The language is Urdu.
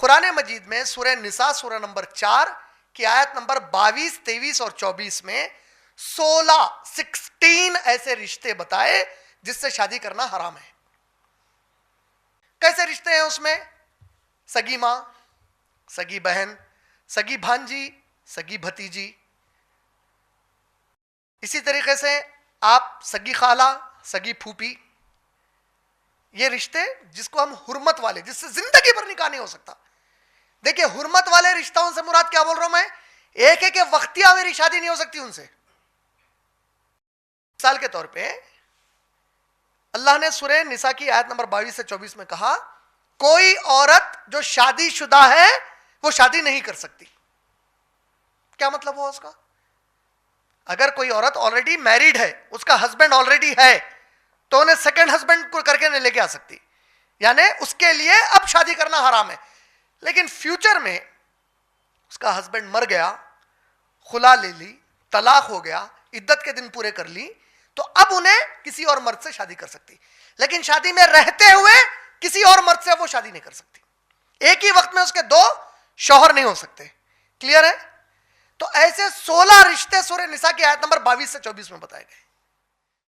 قرآن مجید میں سورہ نساء سورہ نمبر 4 کی آیت نمبر 22, 23 اور 24 میں 16 ایسے رشتے بتائے جس سے شادی کرنا حرام ہے. کیسے رشتے ہیں اس میں؟ سگی ماں, سگی بہن, سگی بھانجی, سگی بھتیجی. اسی طریقے سے آپ سگی خالہ, سگی پھوپھی. یہ رشتے جس کو ہم حرمت والے, جس سے زندگی بھر نکاح نہیں ہو سکتا. دیکھیں حرمت والے رشتوں سے مراد کیا بول رہا ہوں میں؟ ایک ہے کہ وقتیہ میری شادی نہیں ہو سکتی ان سے. مثال کے طور پہ اللہ نے سورہ نساء کی آیت نمبر 22 سے 24 میں کہا کوئی عورت جو شادی شدہ ہے وہ شادی نہیں کر سکتی. کیا مطلب ہوا اس کا؟ اگر کوئی عورت آلریڈی میریڈ ہے, اس کا ہسبینڈ آلریڈی ہے, تو انہیں سیکنڈ ہسبینڈ کو کر کے نہیں لے کے آ سکتی, یعنی اس کے لیے اب شادی کرنا حرام ہے. لیکن فیوچر میں اس کا ہسبینڈ مر گیا, خلا لے لی, طلاق ہو گیا, عدت کے دن پورے کر لی, تو اب انہیں کسی اور مرد سے شادی کر سکتی. لیکن شادی میں رہتے ہوئے کسی اور مرد سے وہ شادی نہیں کر سکتی. ایک ہی وقت میں اس کے 2 شوہر نہیں ہو سکتے. کلیئر ہے؟ تو ایسے 16 رشتے سورہ نساء کی آیت نمبر 22 سے 24 میں بتائے گئے.